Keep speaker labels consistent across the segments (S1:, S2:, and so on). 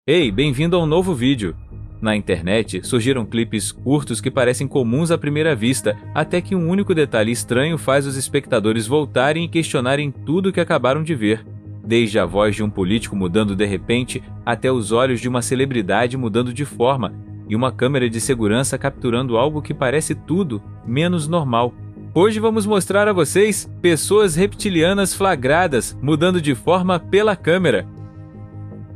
S1: Ei, bem-vindo a um novo vídeo! Na internet, surgiram clipes curtos que parecem comuns à primeira vista, até que um único detalhe estranho faz os espectadores voltarem e questionarem tudo o que acabaram de ver. Desde a voz de um político mudando de repente, até os olhos de uma celebridade mudando de forma, e uma câmera de segurança capturando algo que parece tudo menos normal. Hoje vamos mostrar a vocês pessoas reptilianas flagradas mudando de forma pela câmera.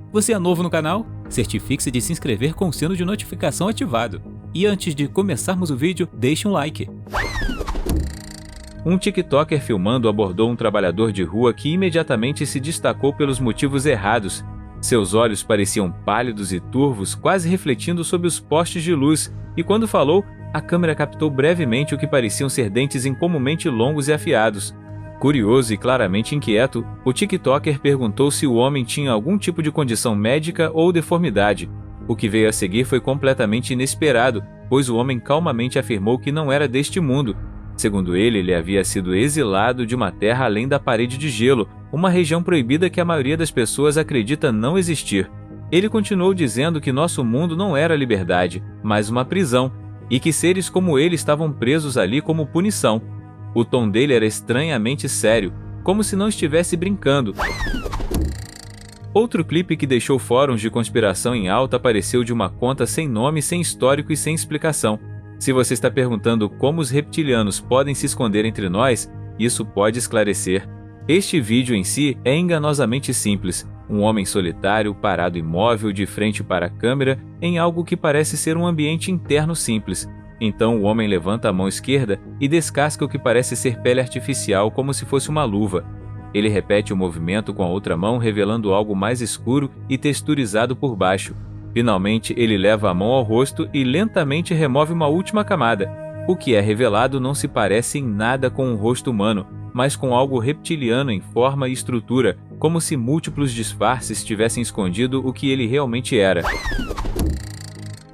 S2: Você é novo no canal? Certifique-se de se inscrever com o sino de notificação ativado. E antes de começarmos o vídeo, deixe um like.
S1: Um TikToker filmando abordou um trabalhador de rua que imediatamente se destacou pelos motivos errados. Seus olhos pareciam pálidos e turvos, quase refletindo sob os postes de luz, e quando falou, a câmera captou brevemente o que pareciam ser dentes incomumente longos e afiados. Curioso e claramente inquieto, o TikToker perguntou se o homem tinha algum tipo de condição médica ou deformidade. O que veio a seguir foi completamente inesperado, pois o homem calmamente afirmou que não era deste mundo. Segundo ele havia sido exilado de uma terra além da parede de gelo, uma região proibida que a maioria das pessoas acredita não existir. Ele continuou dizendo que nosso mundo não era liberdade, mas uma prisão, e que seres como ele estavam presos ali como punição. O tom dele era estranhamente sério, como se não estivesse brincando. Outro clipe que deixou fóruns de conspiração em alta apareceu de uma conta sem nome, sem histórico e sem explicação. Se você está perguntando como os reptilianos podem se esconder entre nós, isso pode esclarecer. Este vídeo em si é enganosamente simples. Um homem solitário, parado imóvel de frente para a câmera, em algo que parece ser um ambiente interno simples. Então o homem levanta a mão esquerda e descasca o que parece ser pele artificial como se fosse uma luva. Ele repete o movimento com a outra mão, revelando algo mais escuro e texturizado por baixo. Finalmente, ele leva a mão ao rosto e lentamente remove uma última camada. O que é revelado não se parece em nada com um rosto humano, mas com algo reptiliano em forma e estrutura, como se múltiplos disfarces tivessem escondido o que ele realmente era.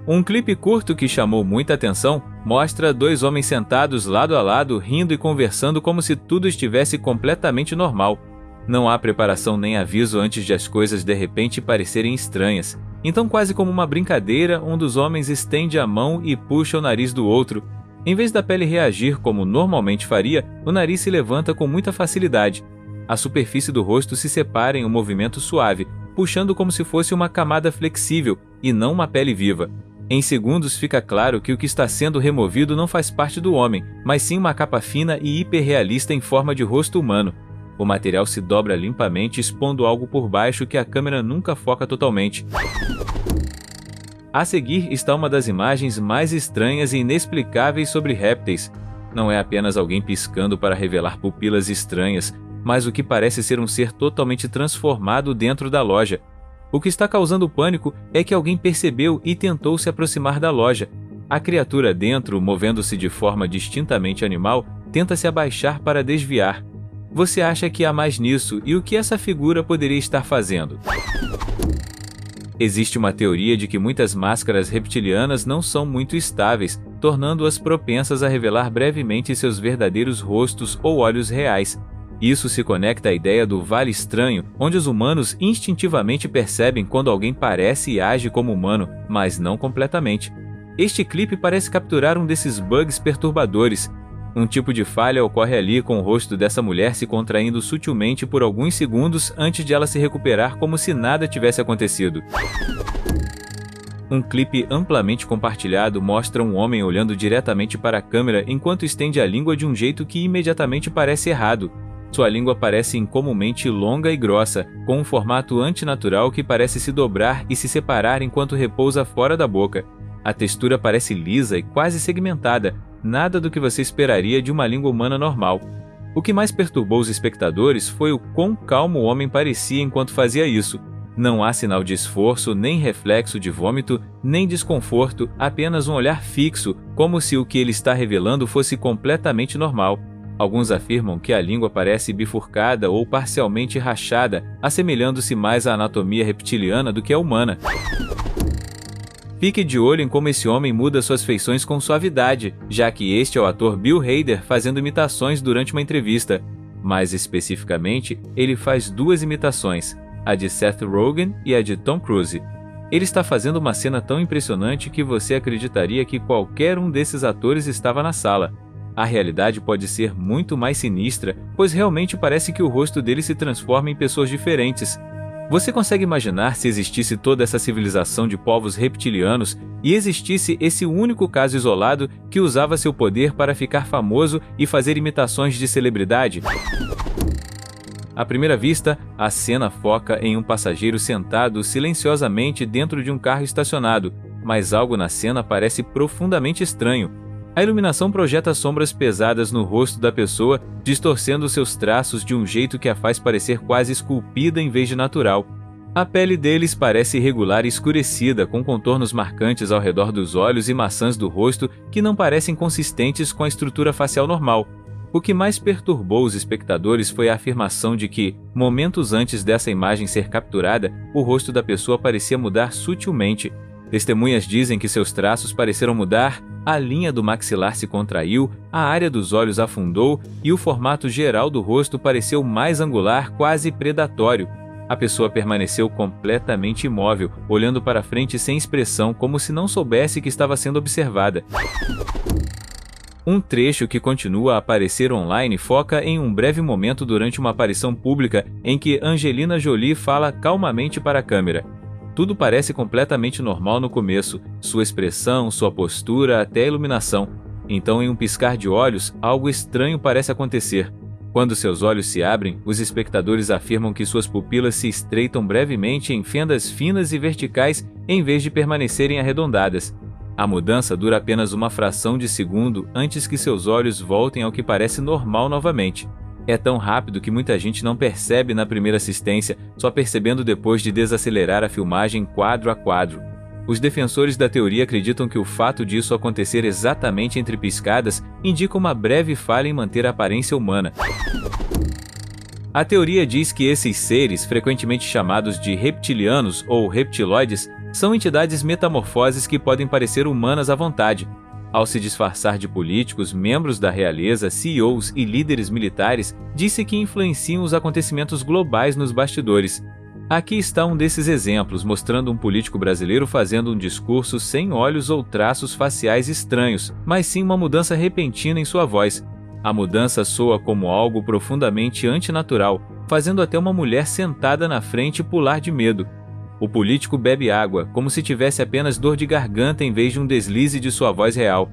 S1: Um clipe curto que chamou muita atenção mostra dois homens sentados lado a lado, rindo e conversando como se tudo estivesse completamente normal. Não há preparação nem aviso antes de as coisas de repente parecerem estranhas. Então, quase como uma brincadeira, um dos homens estende a mão e puxa o nariz do outro. Em vez da pele reagir como normalmente faria, o nariz se levanta com muita facilidade. A superfície do rosto se separa em um movimento suave, puxando como se fosse uma camada flexível e não uma pele viva. Em segundos fica claro que o que está sendo removido não faz parte do homem, mas sim uma capa fina e hiperrealista em forma de rosto humano. O material se dobra limpamente, expondo algo por baixo que a câmera nunca foca totalmente. A seguir está uma das imagens mais estranhas e inexplicáveis sobre répteis. Não é apenas alguém piscando para revelar pupilas estranhas, mas o que parece ser um ser totalmente transformado dentro da loja. O que está causando pânico é que alguém percebeu e tentou se aproximar da loja. A criatura dentro, movendo-se de forma distintamente animal, tenta se abaixar para desviar. Você acha que há mais nisso e o que essa figura poderia estar fazendo? Existe uma teoria de que muitas máscaras reptilianas não são muito estáveis, tornando-as propensas a revelar brevemente seus verdadeiros rostos ou olhos reais. Isso se conecta à ideia do vale estranho, onde os humanos instintivamente percebem quando alguém parece e age como humano, mas não completamente. Este clipe parece capturar um desses bugs perturbadores. Um tipo de falha ocorre ali com o rosto dessa mulher se contraindo sutilmente por alguns segundos antes de ela se recuperar como se nada tivesse acontecido. Um clipe amplamente compartilhado mostra um homem olhando diretamente para a câmera enquanto estende a língua de um jeito que imediatamente parece errado. Sua língua parece incomumente longa e grossa, com um formato antinatural que parece se dobrar e se separar enquanto repousa fora da boca. A textura parece lisa e quase segmentada, nada do que você esperaria de uma língua humana normal. O que mais perturbou os espectadores foi o quão calmo o homem parecia enquanto fazia isso. Não há sinal de esforço, nem reflexo de vômito, nem desconforto, apenas um olhar fixo, como se o que ele está revelando fosse completamente normal. Alguns afirmam que a língua parece bifurcada ou parcialmente rachada, assemelhando-se mais à anatomia reptiliana do que à humana. Fique de olho em como esse homem muda suas feições com suavidade, já que este é o ator Bill Hader fazendo imitações durante uma entrevista. Mais especificamente, ele faz duas imitações, a de Seth Rogen e a de Tom Cruise. Ele está fazendo uma cena tão impressionante que você acreditaria que qualquer um desses atores estava na sala. A realidade pode ser muito mais sinistra, pois realmente parece que o rosto dele se transforma em pessoas diferentes. Você consegue imaginar se existisse toda essa civilização de povos reptilianos e existisse esse único caso isolado que usava seu poder para ficar famoso e fazer imitações de celebridade? À primeira vista, a cena foca em um passageiro sentado silenciosamente dentro de um carro estacionado, mas algo na cena parece profundamente estranho. A iluminação projeta sombras pesadas no rosto da pessoa, distorcendo seus traços de um jeito que a faz parecer quase esculpida em vez de natural. A pele deles parece irregular e escurecida, com contornos marcantes ao redor dos olhos e maçãs do rosto que não parecem consistentes com a estrutura facial normal. O que mais perturbou os espectadores foi a afirmação de que, momentos antes dessa imagem ser capturada, o rosto da pessoa parecia mudar sutilmente. Testemunhas dizem que seus traços pareceram mudar, a linha do maxilar se contraiu, a área dos olhos afundou e o formato geral do rosto pareceu mais angular, quase predatório. A pessoa permaneceu completamente imóvel, olhando para frente sem expressão, como se não soubesse que estava sendo observada. Um trecho que continua a aparecer online foca em um breve momento durante uma aparição pública em que Angelina Jolie fala calmamente para a câmera. Tudo parece completamente normal no começo, sua expressão, sua postura, até a iluminação. Então, em um piscar de olhos, algo estranho parece acontecer. Quando seus olhos se abrem, os espectadores afirmam que suas pupilas se estreitam brevemente em fendas finas e verticais em vez de permanecerem arredondadas. A mudança dura apenas uma fração de segundo antes que seus olhos voltem ao que parece normal novamente. É tão rápido que muita gente não percebe na primeira assistência, só percebendo depois de desacelerar a filmagem quadro a quadro. Os defensores da teoria acreditam que o fato disso acontecer exatamente entre piscadas indica uma breve falha em manter a aparência humana. A teoria diz que esses seres, frequentemente chamados de reptilianos ou reptiloides, são entidades metamorfoses que podem parecer humanas à vontade. Ao se disfarçar de políticos, membros da realeza, CEOs e líderes militares, disse que influenciam os acontecimentos globais nos bastidores. Aqui está um desses exemplos, mostrando um político brasileiro fazendo um discurso sem olhos ou traços faciais estranhos, mas sim uma mudança repentina em sua voz. A mudança soa como algo profundamente antinatural, fazendo até uma mulher sentada na frente pular de medo. O político bebe água, como se tivesse apenas dor de garganta em vez de um deslize de sua voz real.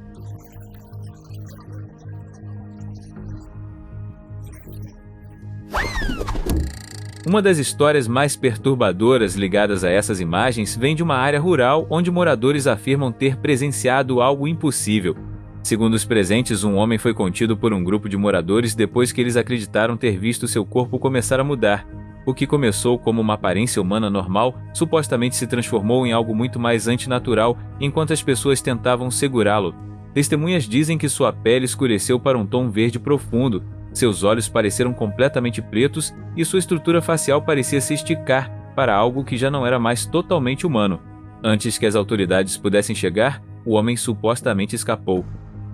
S1: Uma das histórias mais perturbadoras ligadas a essas imagens vem de uma área rural onde moradores afirmam ter presenciado algo impossível. Segundo os presentes, um homem foi contido por um grupo de moradores depois que eles acreditaram ter visto seu corpo começar a mudar. O que começou como uma aparência humana normal, supostamente se transformou em algo muito mais antinatural enquanto as pessoas tentavam segurá-lo. Testemunhas dizem que sua pele escureceu para um tom verde profundo, seus olhos pareceram completamente pretos e sua estrutura facial parecia se esticar para algo que já não era mais totalmente humano. Antes que as autoridades pudessem chegar, o homem supostamente escapou.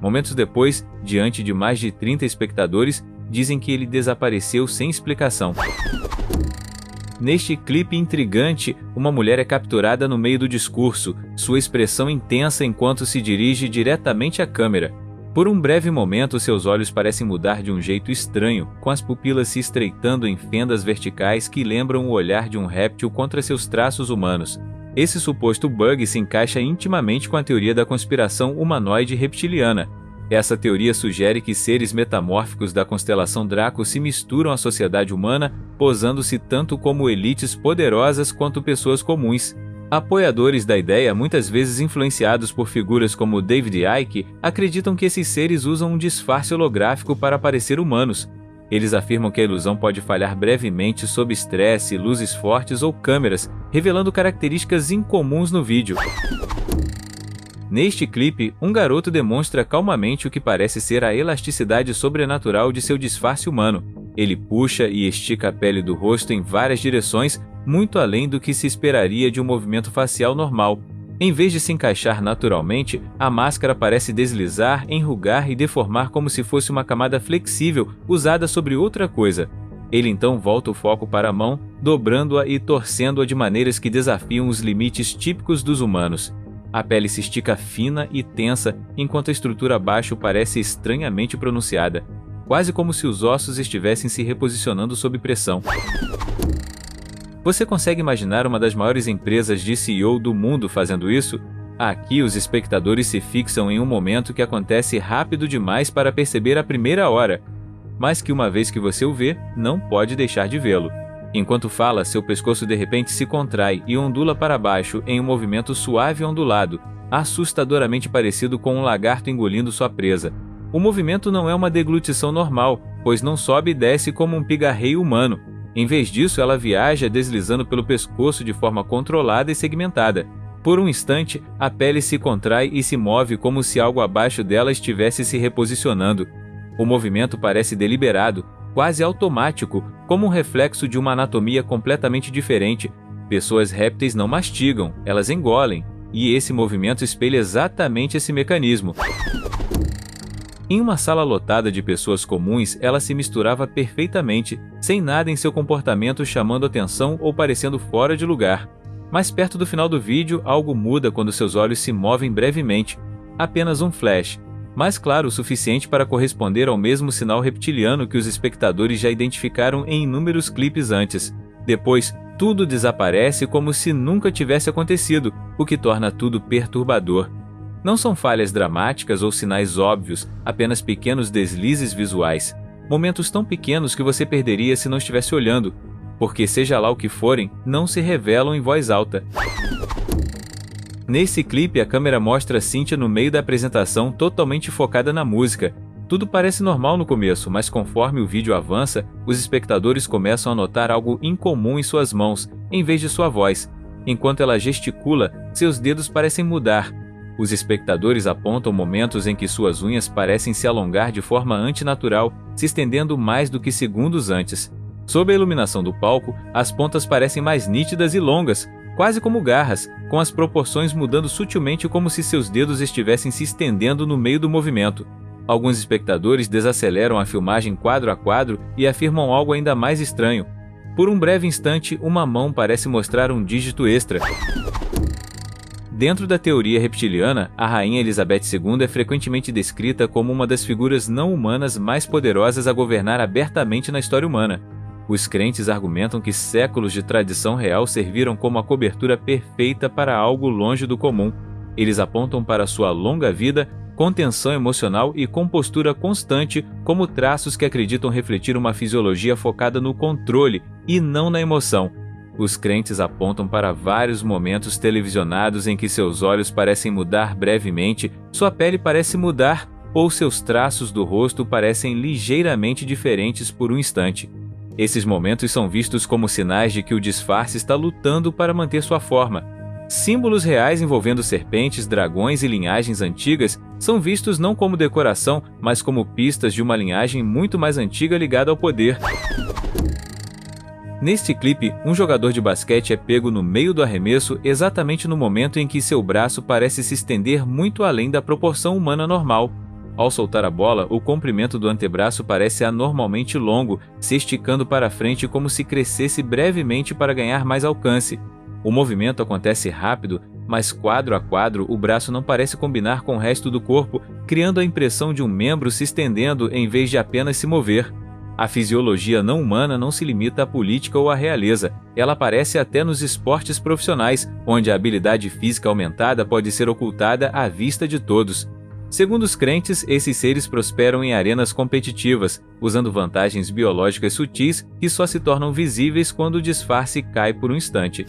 S1: Momentos depois, diante de mais de 30 espectadores, dizem que ele desapareceu sem explicação. Neste clipe intrigante, uma mulher é capturada no meio do discurso, sua expressão intensa enquanto se dirige diretamente à câmera. Por um breve momento, seus olhos parecem mudar de um jeito estranho, com as pupilas se estreitando em fendas verticais que lembram o olhar de um réptil contra seus traços humanos. Esse suposto bug se encaixa intimamente com a teoria da conspiração humanoide reptiliana. Essa teoria sugere que seres metamórficos da constelação Draco se misturam à sociedade humana, posando-se tanto como elites poderosas quanto pessoas comuns. Apoiadores da ideia, muitas vezes influenciados por figuras como David Icke, acreditam que esses seres usam um disfarce holográfico para parecer humanos. Eles afirmam que a ilusão pode falhar brevemente sob estresse, luzes fortes ou câmeras, revelando características incomuns no vídeo. Neste clipe, um garoto demonstra calmamente o que parece ser a elasticidade sobrenatural de seu disfarce humano. Ele puxa e estica a pele do rosto em várias direções, muito além do que se esperaria de um movimento facial normal. Em vez de se encaixar naturalmente, a máscara parece deslizar, enrugar e deformar como se fosse uma camada flexível usada sobre outra coisa. Ele então volta o foco para a mão, dobrando-a e torcendo-a de maneiras que desafiam os limites típicos dos humanos. A pele se estica fina e tensa, enquanto a estrutura abaixo parece estranhamente pronunciada, quase como se os ossos estivessem se reposicionando sob pressão. Você consegue imaginar uma das maiores empresas de CEO do mundo fazendo isso? Aqui os espectadores se fixam em um momento que acontece rápido demais para perceber a primeira hora, mas que uma vez que você o vê, não pode deixar de vê-lo. Enquanto fala, seu pescoço de repente se contrai e ondula para baixo em um movimento suave e ondulado, assustadoramente parecido com um lagarto engolindo sua presa. O movimento não é uma deglutição normal, pois não sobe e desce como um pigarreio humano. Em vez disso, ela viaja deslizando pelo pescoço de forma controlada e segmentada. Por um instante, a pele se contrai e se move como se algo abaixo dela estivesse se reposicionando. O movimento parece deliberado, quase automático, como um reflexo de uma anatomia completamente diferente. Pessoas répteis não mastigam, elas engolem, e esse movimento espelha exatamente esse mecanismo. Em uma sala lotada de pessoas comuns, ela se misturava perfeitamente, sem nada em seu comportamento chamando atenção ou parecendo fora de lugar. Mas perto do final do vídeo, algo muda quando seus olhos se movem brevemente. Apenas um flash, mas claro o suficiente para corresponder ao mesmo sinal reptiliano que os espectadores já identificaram em inúmeros clipes antes. Depois, tudo desaparece como se nunca tivesse acontecido, o que torna tudo perturbador. Não são falhas dramáticas ou sinais óbvios, apenas pequenos deslizes visuais. Momentos tão pequenos que você perderia se não estivesse olhando, porque seja lá o que forem, não se revelam em voz alta. Nesse clipe, a câmera mostra Cynthia no meio da apresentação totalmente focada na música. Tudo parece normal no começo, mas conforme o vídeo avança, os espectadores começam a notar algo incomum em suas mãos, em vez de sua voz. Enquanto ela gesticula, seus dedos parecem mudar. Os espectadores apontam momentos em que suas unhas parecem se alongar de forma antinatural, se estendendo mais do que segundos antes. Sob a iluminação do palco, as pontas parecem mais nítidas e longas, quase como garras, com as proporções mudando sutilmente como se seus dedos estivessem se estendendo no meio do movimento. Alguns espectadores desaceleram a filmagem quadro a quadro e afirmam algo ainda mais estranho. Por um breve instante, uma mão parece mostrar um dígito extra. Dentro da teoria reptiliana, a Rainha Elizabeth II é frequentemente descrita como uma das figuras não humanas mais poderosas a governar abertamente na história humana. Os crentes argumentam que séculos de tradição real serviram como a cobertura perfeita para algo longe do comum. Eles apontam para sua longa vida, contenção emocional e compostura constante como traços que acreditam refletir uma fisiologia focada no controle e não na emoção. Os crentes apontam para vários momentos televisionados em que seus olhos parecem mudar brevemente, sua pele parece mudar ou seus traços do rosto parecem ligeiramente diferentes por um instante. Esses momentos são vistos como sinais de que o disfarce está lutando para manter sua forma. Símbolos reais envolvendo serpentes, dragões e linhagens antigas são vistos não como decoração, mas como pistas de uma linhagem muito mais antiga ligada ao poder. Neste clipe, um jogador de basquete é pego no meio do arremesso exatamente no momento em que seu braço parece se estender muito além da proporção humana normal. Ao soltar a bola, o comprimento do antebraço parece anormalmente longo, se esticando para frente como se crescesse brevemente para ganhar mais alcance. O movimento acontece rápido, mas quadro a quadro o braço não parece combinar com o resto do corpo, criando a impressão de um membro se estendendo em vez de apenas se mover. A fisiologia não humana não se limita à política ou à realeza, ela aparece até nos esportes profissionais, onde a habilidade física aumentada pode ser ocultada à vista de todos. Segundo os crentes, esses seres prosperam em arenas competitivas, usando vantagens biológicas sutis que só se tornam visíveis quando o disfarce cai por um instante.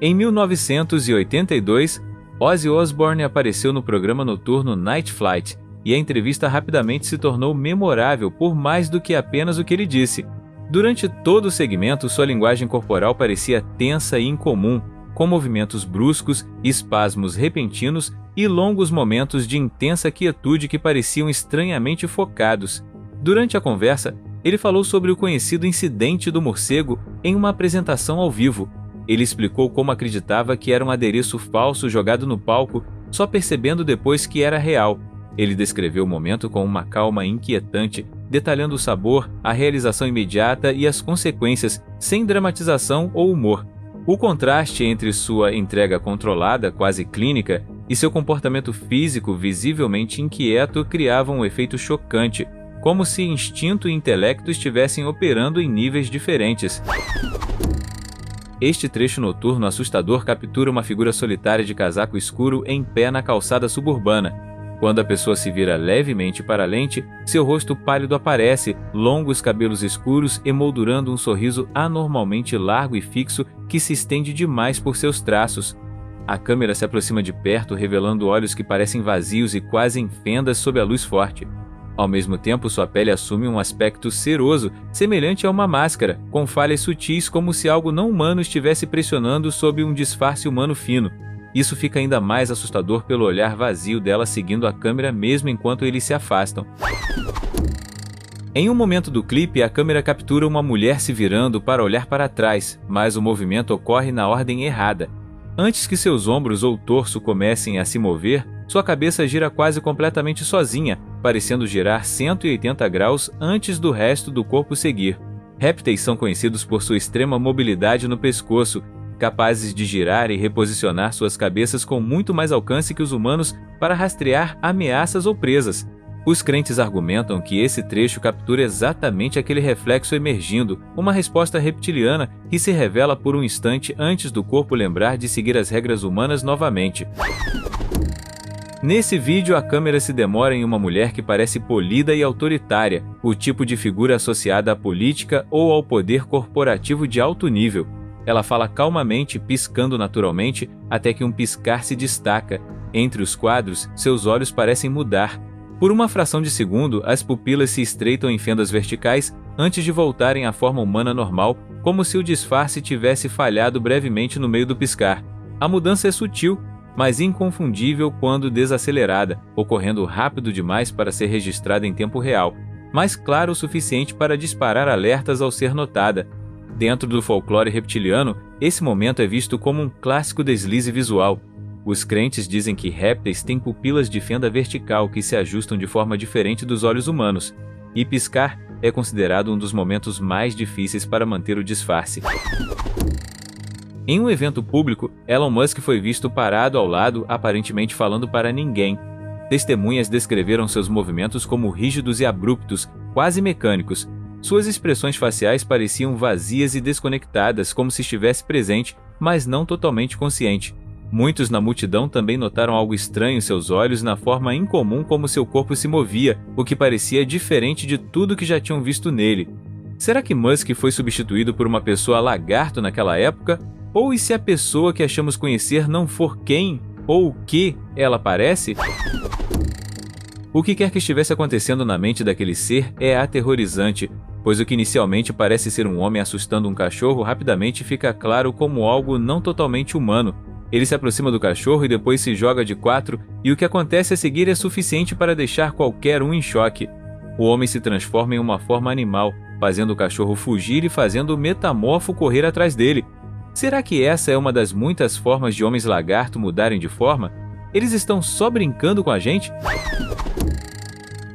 S1: Em 1982, Ozzy Osbourne apareceu no programa noturno Night Flight, e a entrevista rapidamente se tornou memorável por mais do que apenas o que ele disse. Durante todo o segmento, sua linguagem corporal parecia tensa e incomum, com movimentos bruscos, espasmos repentinos e longos momentos de intensa quietude que pareciam estranhamente focados. Durante a conversa, ele falou sobre o conhecido incidente do morcego em uma apresentação ao vivo. Ele explicou como acreditava que era um adereço falso jogado no palco, só percebendo depois que era real. Ele descreveu o momento com uma calma inquietante, detalhando o sabor, a realização imediata e as consequências, sem dramatização ou humor. O contraste entre sua entrega controlada, quase clínica, e seu comportamento físico visivelmente inquieto criava um efeito chocante, como se instinto e intelecto estivessem operando em níveis diferentes. Este trecho noturno assustador captura uma figura solitária de casaco escuro em pé na calçada suburbana. Quando a pessoa se vira levemente para a lente, seu rosto pálido aparece, longos cabelos escuros emoldurando um sorriso anormalmente largo e fixo que se estende demais por seus traços. A câmera se aproxima de perto, revelando olhos que parecem vazios e quase em fendas sob a luz forte. Ao mesmo tempo, sua pele assume um aspecto ceroso, semelhante a uma máscara, com falhas sutis como se algo não humano estivesse pressionando sob um disfarce humano fino. Isso fica ainda mais assustador pelo olhar vazio dela seguindo a câmera mesmo enquanto eles se afastam. Em um momento do clipe, a câmera captura uma mulher se virando para olhar para trás, mas o movimento ocorre na ordem errada. Antes que seus ombros ou torso comecem a se mover, sua cabeça gira quase completamente sozinha, parecendo girar 180 graus antes do resto do corpo seguir. Répteis são conhecidos por sua extrema mobilidade no pescoço, capazes de girar e reposicionar suas cabeças com muito mais alcance que os humanos para rastrear ameaças ou presas. Os crentes argumentam que esse trecho captura exatamente aquele reflexo emergindo, uma resposta reptiliana que se revela por um instante antes do corpo lembrar de seguir as regras humanas novamente. Nesse vídeo, a câmera se demora em uma mulher que parece polida e autoritária, o tipo de figura associada à política ou ao poder corporativo de alto nível. Ela fala calmamente, piscando naturalmente, até que um piscar se destaca. Entre os quadros, seus olhos parecem mudar. Por uma fração de segundo, as pupilas se estreitam em fendas verticais antes de voltarem à forma humana normal, como se o disfarce tivesse falhado brevemente no meio do piscar. A mudança é sutil, mas inconfundível quando desacelerada, ocorrendo rápido demais para ser registrada em tempo real, mas claro o suficiente para disparar alertas ao ser notada. Dentro do folclore reptiliano, esse momento é visto como um clássico deslize visual. Os crentes dizem que répteis têm pupilas de fenda vertical que se ajustam de forma diferente dos olhos humanos, e piscar é considerado um dos momentos mais difíceis para manter o disfarce. Em um evento público, Elon Musk foi visto parado ao lado, aparentemente falando para ninguém. Testemunhas descreveram seus movimentos como rígidos e abruptos, quase mecânicos. Suas expressões faciais pareciam vazias e desconectadas, como se estivesse presente, mas não totalmente consciente. Muitos na multidão também notaram algo estranho em seus olhos na forma incomum como seu corpo se movia, o que parecia diferente de tudo que já tinham visto nele. Será que Musk foi substituído por uma pessoa lagarto naquela época? Ou e se a pessoa que achamos conhecer não for quem ou o que ela parece? O que quer que estivesse acontecendo na mente daquele ser é aterrorizante, pois o que inicialmente parece ser um homem assustando um cachorro rapidamente fica claro como algo não totalmente humano. Ele se aproxima do cachorro e depois se joga de quatro, e o que acontece a seguir é suficiente para deixar qualquer um em choque. O homem se transforma em uma forma animal, fazendo o cachorro fugir e fazendo o metamorfo correr atrás dele. Será que essa é uma das muitas formas de homens lagarto mudarem de forma? Eles estão só brincando com a gente?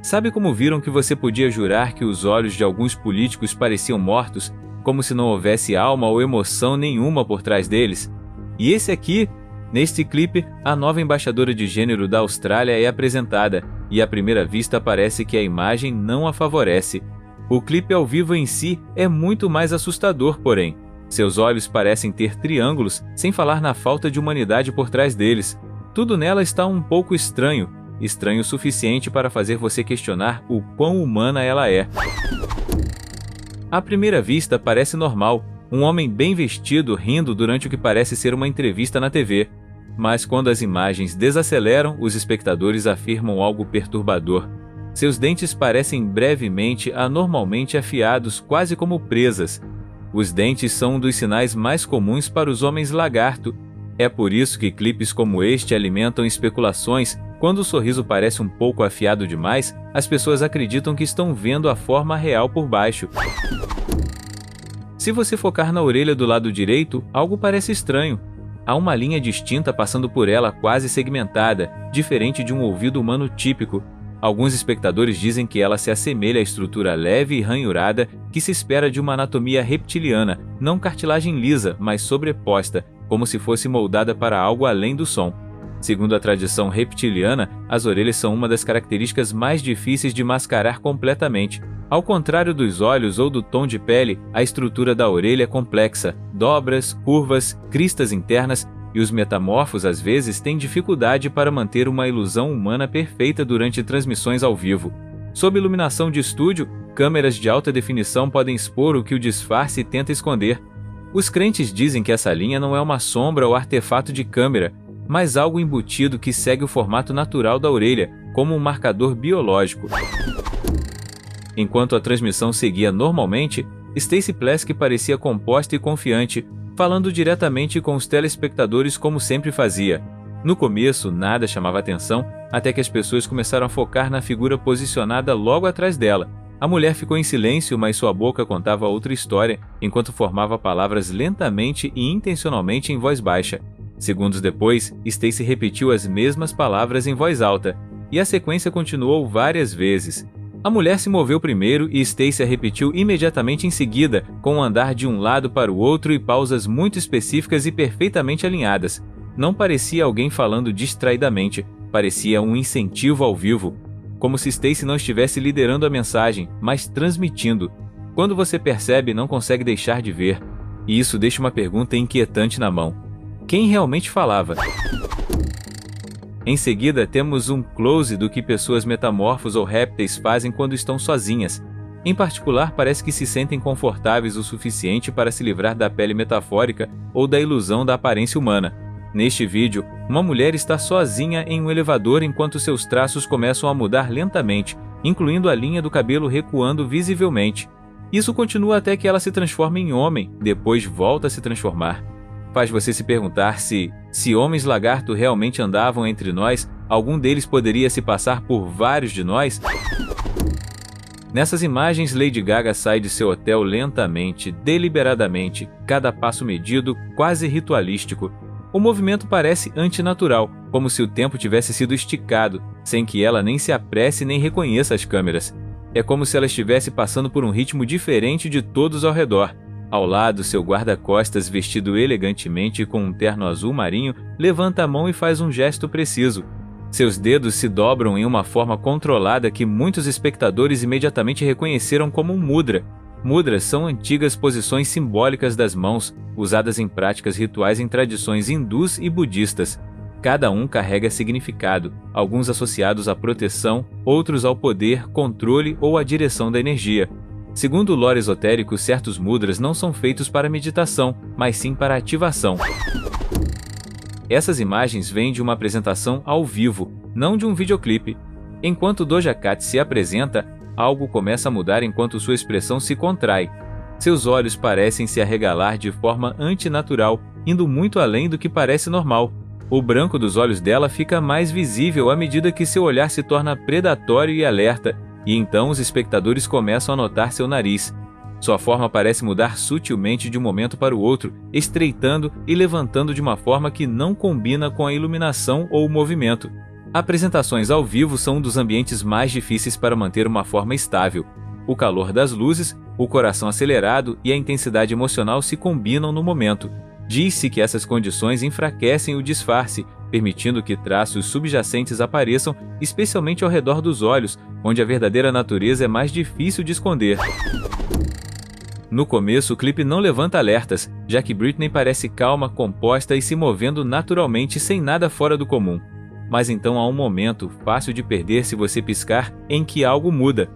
S1: Sabe como viram que você podia jurar que os olhos de alguns políticos pareciam mortos, como se não houvesse alma ou emoção nenhuma por trás deles? E esse aqui, neste clipe, a nova embaixadora de gênero da Austrália é apresentada, e à primeira vista parece que a imagem não a favorece. O clipe ao vivo em si é muito mais assustador, porém. Seus olhos parecem ter triângulos, sem falar na falta de humanidade por trás deles. Tudo nela está um pouco estranho, estranho o suficiente para fazer você questionar o quão humana ela é. À primeira vista parece normal, um homem bem vestido rindo durante o que parece ser uma entrevista na TV. Mas quando as imagens desaceleram, os espectadores afirmam algo perturbador. Seus dentes parecem brevemente anormalmente afiados, quase como presas. Os dentes são um dos sinais mais comuns para os homens lagarto. É por isso que clipes como este alimentam especulações. Quando o sorriso parece um pouco afiado demais, as pessoas acreditam que estão vendo a forma real por baixo. Se você focar na orelha do lado direito, algo parece estranho. há uma linha distinta passando por ela quase segmentada, diferente de um ouvido humano típico. Alguns espectadores dizem que ela se assemelha à estrutura leve e ranhurada que se espera de uma anatomia reptiliana, não cartilagem lisa, mas sobreposta, como se fosse moldada para algo além do som. Segundo a tradição reptiliana, as orelhas são uma das características mais difíceis de mascarar completamente. Ao contrário dos olhos ou do tom de pele, a estrutura da orelha é complexa, dobras, curvas, cristas internas, e os metamorfos às vezes têm dificuldade para manter uma ilusão humana perfeita durante transmissões ao vivo. Sob iluminação de estúdio, câmeras de alta definição podem expor o que o disfarce tenta esconder. Os crentes dizem que essa linha não é uma sombra ou artefato de câmera, mas algo embutido que segue o formato natural da orelha, como um marcador biológico. Enquanto a transmissão seguia normalmente, Stacey Plaskett parecia composta e confiante, falando diretamente com os telespectadores como sempre fazia. No começo, nada chamava atenção, até que as pessoas começaram a focar na figura posicionada logo atrás dela. A mulher ficou em silêncio, mas sua boca contava outra história, enquanto formava palavras lentamente e intencionalmente em voz baixa. Segundos depois, Stacey repetiu as mesmas palavras em voz alta, e a sequência continuou várias vezes. A mulher se moveu primeiro e Stacey a repetiu imediatamente em seguida, com um andar de um lado para o outro e pausas muito específicas e perfeitamente alinhadas. Não parecia alguém falando distraidamente, parecia um incentivo ao vivo, como se Stacey não estivesse liderando a mensagem, mas transmitindo. Quando você percebe, não consegue deixar de ver, e isso deixa uma pergunta inquietante na mão. Quem realmente falava? Em seguida, temos um close do que pessoas metamorfos ou répteis fazem quando estão sozinhas. Em particular, parece que se sentem confortáveis o suficiente para se livrar da pele metafórica ou da ilusão da aparência humana. Neste vídeo, uma mulher está sozinha em um elevador enquanto seus traços começam a mudar lentamente, incluindo a linha do cabelo recuando visivelmente. Isso continua até que ela se transforma em homem, depois volta a se transformar. Faz você se perguntar se homens lagarto realmente andavam entre nós, algum deles poderia se passar por vários de nós? Nessas imagens, Lady Gaga sai de seu hotel lentamente, deliberadamente, cada passo medido, quase ritualístico. O movimento parece antinatural, como se o tempo tivesse sido esticado, sem que ela nem se apresse nem reconheça as câmeras. É como se ela estivesse passando por um ritmo diferente de todos ao redor. Ao lado, seu guarda-costas, vestido elegantemente com um terno azul marinho, levanta a mão e faz um gesto preciso. Seus dedos se dobram em uma forma controlada que muitos espectadores imediatamente reconheceram como um mudra. Mudras são antigas posições simbólicas das mãos, usadas em práticas rituais em tradições hindus e budistas. Cada um carrega significado, alguns associados à proteção, outros ao poder, controle ou à direção da energia. Segundo o lore esotérico, certos mudras não são feitos para meditação, mas sim para ativação. Essas imagens vêm de uma apresentação ao vivo, não de um videoclipe. Enquanto Doja Cat se apresenta, algo começa a mudar enquanto sua expressão se contrai. Seus olhos parecem se arregalar de forma antinatural, indo muito além do que parece normal. O branco dos olhos dela fica mais visível à medida que seu olhar se torna predatório e alerta, e então os espectadores começam a notar seu nariz. Sua forma parece mudar sutilmente de um momento para o outro, estreitando e levantando de uma forma que não combina com a iluminação ou o movimento. Apresentações ao vivo são um dos ambientes mais difíceis para manter uma forma estável. O calor das luzes, o coração acelerado e a intensidade emocional se combinam no momento. Diz-se que essas condições enfraquecem o disfarce, permitindo que traços subjacentes apareçam, especialmente ao redor dos olhos, onde a verdadeira natureza é mais difícil de esconder. No começo, o clipe não levanta alertas, já que Britney parece calma, composta e se movendo naturalmente sem nada fora do comum. Mas então há um momento, fácil de perder se você piscar, em que algo muda.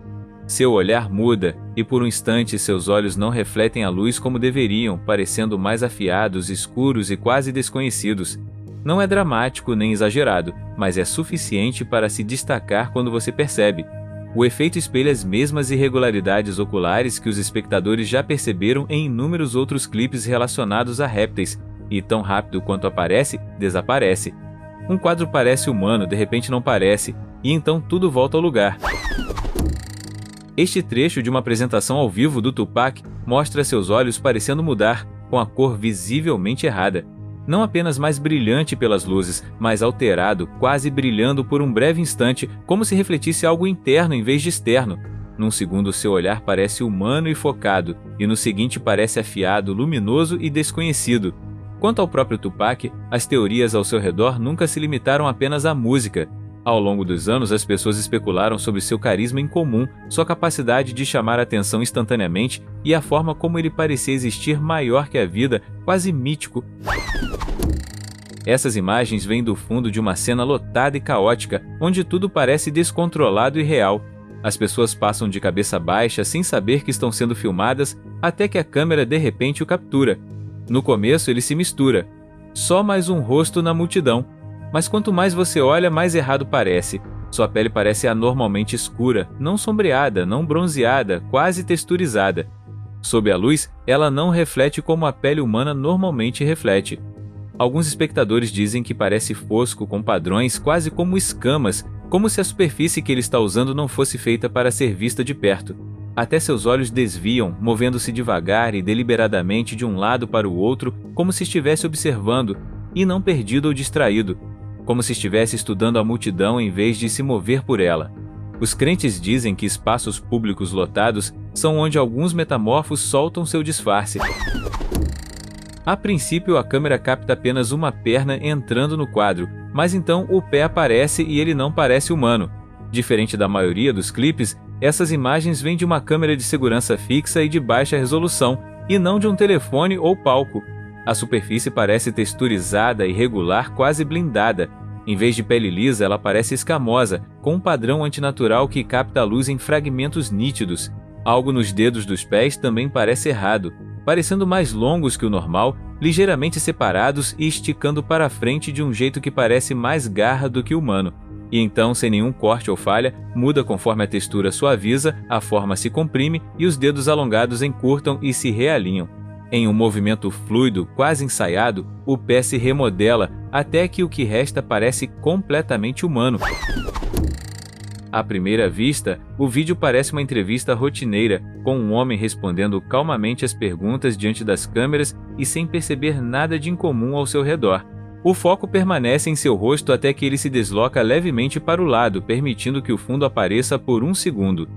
S1: Seu olhar muda, e por um instante seus olhos não refletem a luz como deveriam, parecendo mais afiados, escuros e quase desconhecidos. Não é dramático nem exagerado, mas é suficiente para se destacar quando você percebe. O efeito espelha as mesmas irregularidades oculares que os espectadores já perceberam em inúmeros outros clipes relacionados a répteis, e tão rápido quanto aparece, desaparece. Um quadro parece humano, de repente não parece, e então tudo volta ao lugar. Este trecho de uma apresentação ao vivo do Tupac mostra seus olhos parecendo mudar, com a cor visivelmente errada. não apenas mais brilhante pelas luzes, mas alterado, quase brilhando por um breve instante, como se refletisse algo interno em vez de externo. Num segundo, seu olhar parece humano e focado, e no seguinte parece afiado, luminoso e desconhecido. Quanto ao próprio Tupac, as teorias ao seu redor nunca se limitaram apenas à música. Ao longo dos anos, as pessoas especularam sobre seu carisma incomum, sua capacidade de chamar a atenção instantaneamente e a forma como ele parecia existir maior que a vida, quase mítico. Essas imagens vêm do fundo de uma cena lotada e caótica, onde tudo parece descontrolado e real. As pessoas passam de cabeça baixa sem saber que estão sendo filmadas, até que a câmera de repente o captura. No começo ele se mistura. Só mais um rosto na multidão. Mas quanto mais você olha, mais errado parece. Sua pele parece anormalmente escura, não sombreada, não bronzeada, quase texturizada. Sob a luz, ela não reflete como a pele humana normalmente reflete. Alguns espectadores dizem que parece fosco, com padrões quase como escamas, como se a superfície que ele está usando não fosse feita para ser vista de perto. Até seus olhos desviam, movendo-se devagar e deliberadamente de um lado para o outro, como se estivesse observando, e não perdido ou distraído, como se estivesse estudando a multidão em vez de se mover por ela. Os crentes dizem que espaços públicos lotados são onde alguns metamorfos soltam seu disfarce. A princípio, a câmera capta apenas uma perna entrando no quadro, mas então o pé aparece e ele não parece humano. Diferente da maioria dos clipes, essas imagens vêm de uma câmera de segurança fixa e de baixa resolução, e não de um telefone ou palco. A superfície parece texturizada, irregular, quase blindada. Em vez de pele lisa, ela parece escamosa, com um padrão antinatural que capta a luz em fragmentos nítidos. Algo nos dedos dos pés também parece errado, parecendo mais longos que o normal, ligeiramente separados e esticando para frente de um jeito que parece mais garra do que humano. E então, sem nenhum corte ou falha, muda conforme a textura suaviza, a forma se comprime e os dedos alongados encurtam e se realinham. Em um movimento fluido, quase ensaiado, o pé se remodela até que o que resta parece completamente humano. À primeira vista, o vídeo parece uma entrevista rotineira, com um homem respondendo calmamente às perguntas diante das câmeras e sem perceber nada de incomum ao seu redor. O foco permanece em seu rosto até que ele se desloca levemente para o lado, permitindo que o fundo apareça por um segundo.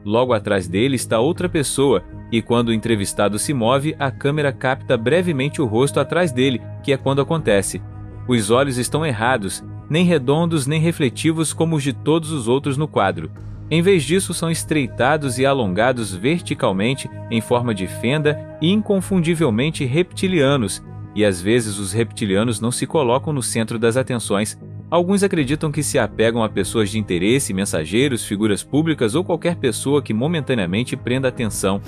S1: Logo atrás dele está outra pessoa, e quando o entrevistado se move, a câmera capta brevemente o rosto atrás dele, que é quando acontece. Os olhos estão errados, nem redondos nem refletivos como os de todos os outros no quadro. Em vez disso, são estreitados e alongados verticalmente em forma de fenda e inconfundivelmente reptilianos, e às vezes os reptilianos não se colocam no centro das atenções. Alguns acreditam que se apegam a pessoas de interesse, mensageiros, figuras públicas ou qualquer pessoa que momentaneamente prenda atenção.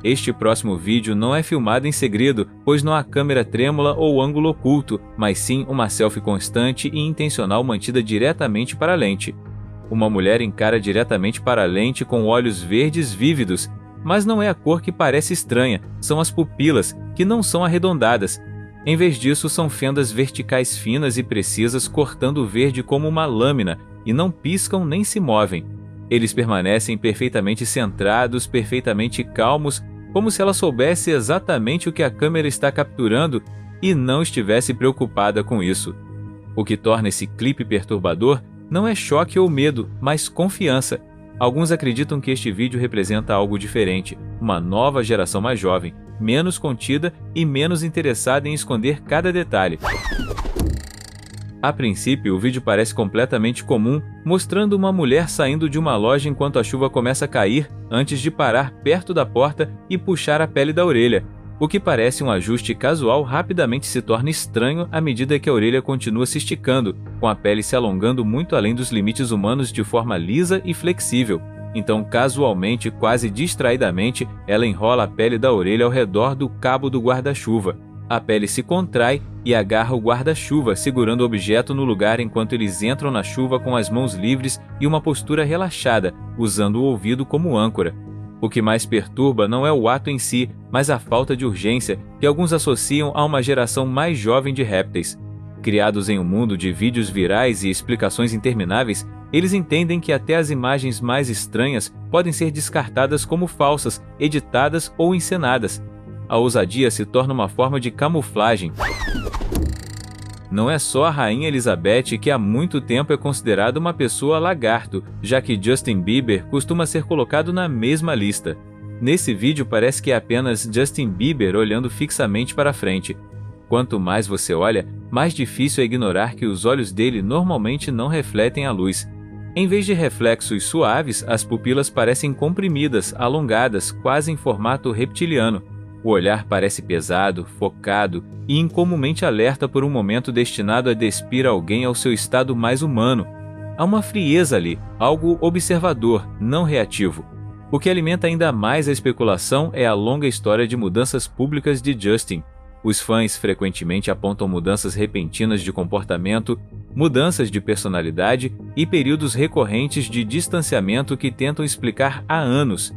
S1: Este próximo vídeo não é filmado em segredo, pois não há câmera trêmula ou ângulo oculto, mas sim uma selfie constante e intencional mantida diretamente para a lente. Uma mulher encara diretamente para a lente com olhos verdes vívidos, mas não é a cor que parece estranha, são as pupilas, que não são arredondadas. Em vez disso, são fendas verticais finas e precisas cortando o verde como uma lâmina, e não piscam nem se movem. Eles permanecem perfeitamente centrados, perfeitamente calmos, como se ela soubesse exatamente o que a câmera está capturando e não estivesse preocupada com isso. O que torna esse clipe perturbador não é choque ou medo, mas confiança. Alguns acreditam que este vídeo representa algo diferente, uma nova geração mais jovem, menos contida e menos interessada em esconder cada detalhe. A princípio, o vídeo parece completamente comum, mostrando uma mulher saindo de uma loja enquanto a chuva começa a cair, antes de parar perto da porta e puxar a pele da orelha. O que parece um ajuste casual rapidamente se torna estranho à medida que a orelha continua se esticando, com a pele se alongando muito além dos limites humanos de forma lisa e flexível. Então, casualmente, quase distraidamente, ela enrola a pele da orelha ao redor do cabo do guarda-chuva. A pele se contrai e agarra o guarda-chuva, segurando o objeto no lugar enquanto eles entram na chuva com as mãos livres e uma postura relaxada, usando o ouvido como âncora. O que mais perturba não é o ato em si, mas a falta de urgência que alguns associam a uma geração mais jovem de répteis. Criados em um mundo de vídeos virais e explicações intermináveis, eles entendem que até as imagens mais estranhas podem ser descartadas como falsas, editadas ou encenadas. a ousadia se torna uma forma de camuflagem. Não é só a Rainha Elizabeth que há muito tempo é considerada uma pessoa lagarto, já que Justin Bieber costuma ser colocado na mesma lista. Nesse vídeo parece que é apenas Justin Bieber olhando fixamente para frente. Quanto mais você olha, mais difícil é ignorar que os olhos dele normalmente não refletem a luz. Em vez de reflexos suaves, as pupilas parecem comprimidas, alongadas, quase em formato reptiliano. O olhar parece pesado, focado e incomumente alerta por um momento destinado a despir alguém ao seu estado mais humano. Há uma frieza ali, algo observador, não reativo. O que alimenta ainda mais a especulação é a longa história de mudanças públicas de Justin. Os fãs frequentemente apontam mudanças repentinas de comportamento, mudanças de personalidade e períodos recorrentes de distanciamento que tentam explicar há anos.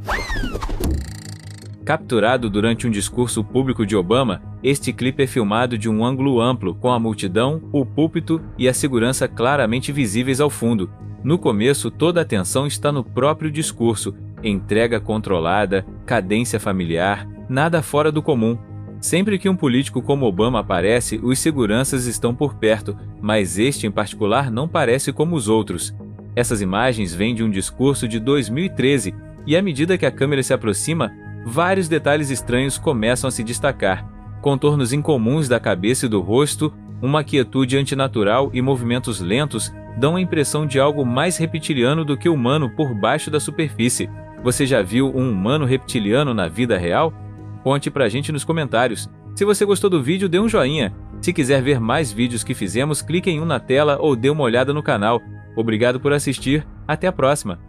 S1: Capturado durante um discurso público de Obama, este clipe é filmado de um ângulo amplo, com a multidão, o púlpito e a segurança claramente visíveis ao fundo. No começo, toda a atenção está no próprio discurso, entrega controlada, cadência familiar, nada fora do comum. Sempre que um político como Obama aparece, os seguranças estão por perto, mas este em particular não parece como os outros. Essas imagens vêm de um discurso de 2013 e à medida que a câmera se aproxima, vários detalhes estranhos começam a se destacar. Contornos incomuns da cabeça e do rosto, uma quietude antinatural e movimentos lentos dão a impressão de algo mais reptiliano do que humano por baixo da superfície. Você já viu um humano reptiliano na vida real? Conte pra gente nos comentários. Se você gostou do vídeo, dê um joinha. Se quiser ver mais vídeos que fizemos, clique em um na tela ou dê uma olhada no canal. Obrigado por assistir. Até a próxima!